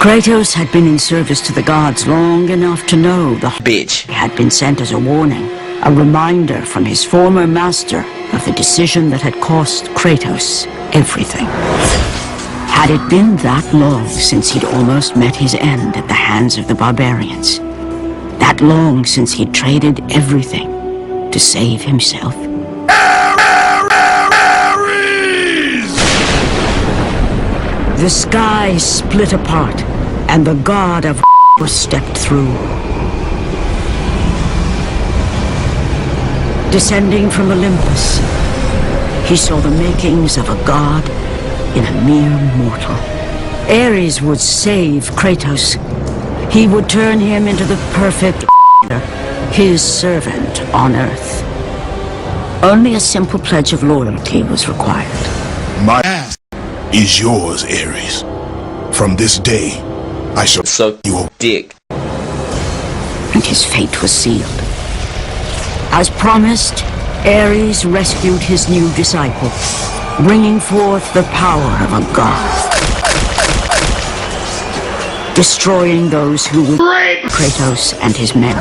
Kratos had been in service to the gods long enough to know the bitch had been sent as a warning, a reminder from his former master of the decision that had cost Kratos everything. Had it been that long since he'd almost met his end at the hands of the barbarians? That long since he'd traded everything to save himself? The sky split apart, and the god of stepped through. Descending from Olympus, he saw the makings of a god in a mere mortal. Ares would save Kratos. He would turn him into the perfect his servant on Earth. Only a simple pledge of loyalty was required. My ass is yours, Ares. From this day, I shall suck your dick. And his fate was sealed. As promised, Ares rescued his new disciple, bringing forth the power of a god, destroying those who would rape Kratos and his men.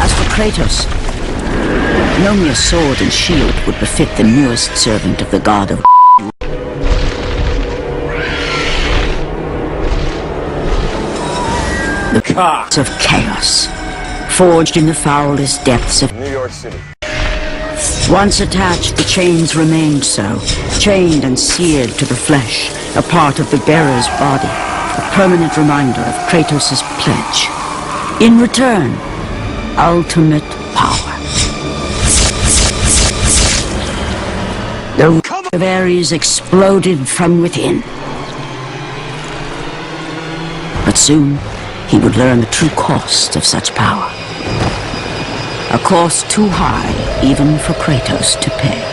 As for Kratos, no mere sword and shield would befit the newest servant of the god of the cards of chaos, forged in the foulest depths of New York City. Once attached, the chains remained so, chained and seared to the flesh, a part of the bearer's body, a permanent reminder of Kratos' pledge. In return, ultimate power. The root of Ares exploded from within. But soon, he would learn the true cost of such power. A cost too high even for Kratos to pay.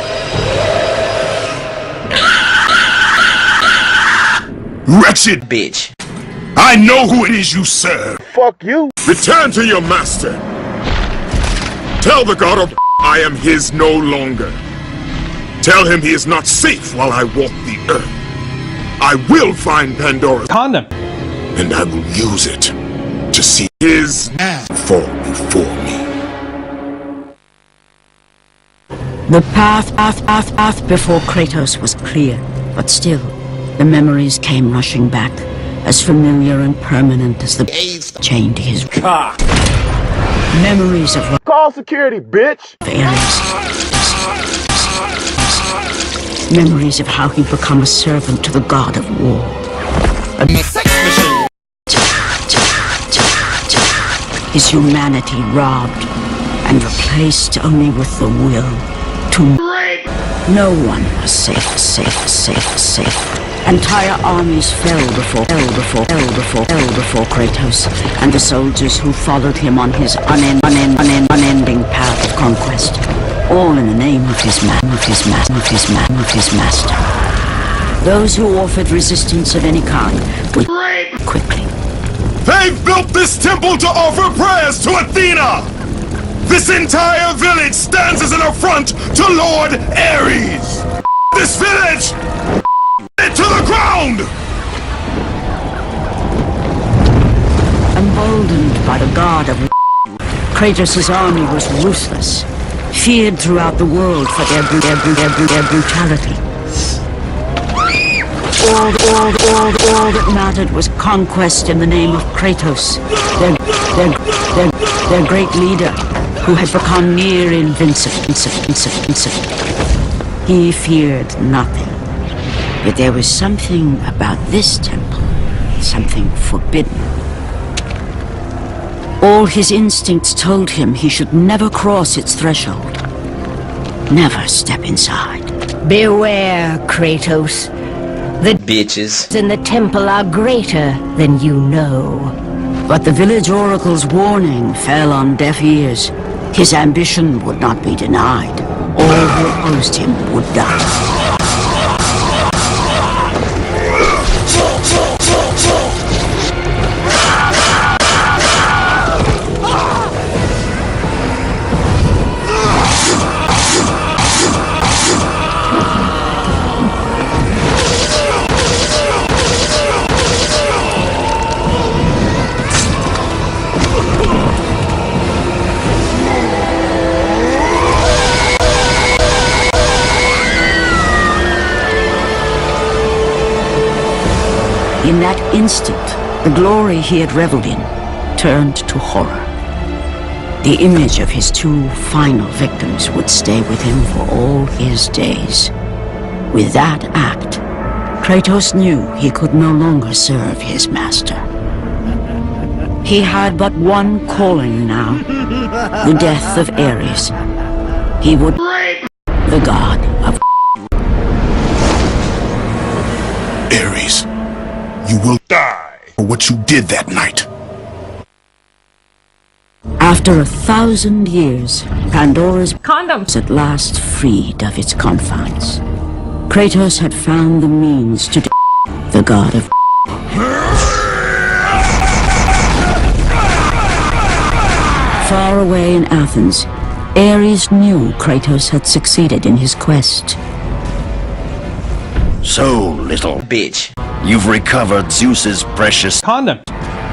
wretched bitch. I know who it is you serve. Fuck you. Return to your master. Tell the god of I am his no longer. Tell him he is not safe while I walk the earth. I will find Pandora's Condom. and I will use it to see his fall before me. The path before Kratos was clear, but still, the memories came rushing back, as familiar and permanent as the chained to his car. Memories of Call security, bitch. Ares. Memories of how he'd become a servant to the god of war. His humanity robbed and replaced only with the will to rape. No one was safe. Entire armies fell before Kratos and the soldiers who followed him on his unending path of conquest, all in the name of his master. Those who offered resistance of any kind would rape quickly. They've built this temple to offer prayers to Athena! This entire village stands as an affront to Lord Ares! This village! It to the ground! Emboldened by the god of Kratos' army was ruthless, feared throughout the world for their brutality. All that mattered was conquest in the name of Kratos, their great leader, who had become near invincible. He feared nothing. Yet there was something about this temple, something forbidden. All his instincts told him he should never cross its threshold. Never step inside. Beware, Kratos. The Bitches. in the temple are greater than you know. But the village oracle's warning fell on deaf ears. His ambition would not be denied. All who opposed him would die. In that instant, the glory he had reveled in turned to horror. The image of his two final victims would stay with him for all his days. With that act, Kratos knew he could no longer serve his master. He had but one calling now, the death of Ares. He would rape the god of Ares, you will die for what you did that night. After 1,000 years, Pandora's Condom. was at last freed of its confines. Kratos had found the means to the god of Far away in Athens, Ares knew Kratos had succeeded in his quest. So, little bitch, you've recovered Zeus's precious Condom.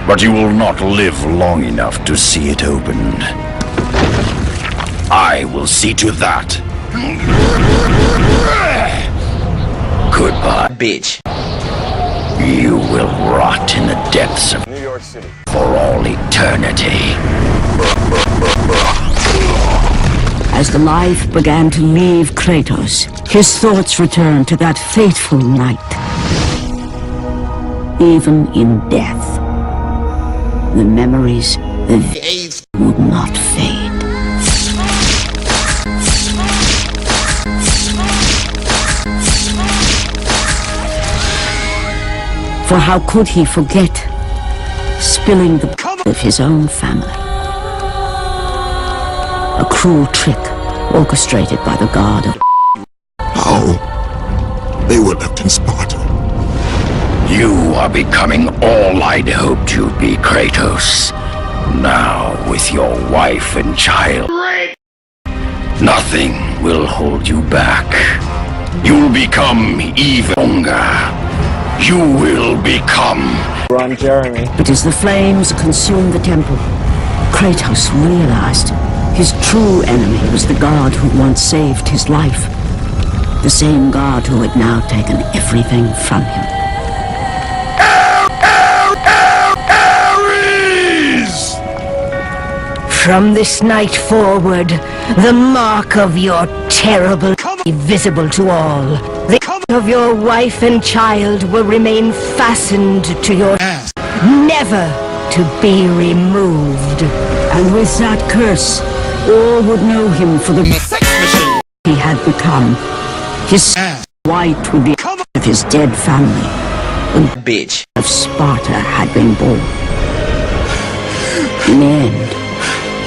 but you will not live long enough to see it opened. I will see to that. Goodbye, bitch. You will rot in the depths of New York City. for all eternity. As the life began to leave Kratos, his thoughts returned to that fateful night. Even in death, the memories would not fade. For how could he forget spilling the blood of his own family? A cruel trick orchestrated by the god of How? They were left in Sparta. You are becoming all I'd hoped you'd be, Kratos. Now, with your wife and child, nothing will hold you back. You'll become even stronger. You will become... Run, Jeremy. But as the flames consumed the temple, Kratos realized his true enemy was the god who once saved his life. The same god who had now taken everything from him. Ares! From this night forward, the mark of your terrible be visible to all. The of your wife and child will remain fastened to your never to be removed. And with that curse, all would know him for the sex machine he had become. His white would be of his dead family. The bitch of Sparta had been born. In the end,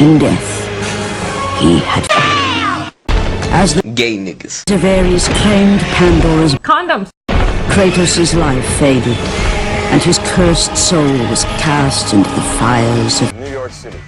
in death, he had... As the gay niggas of Ares claimed Pandora's, Condoms. Kratos' life faded, and his cursed soul was cast into the fires of New York City.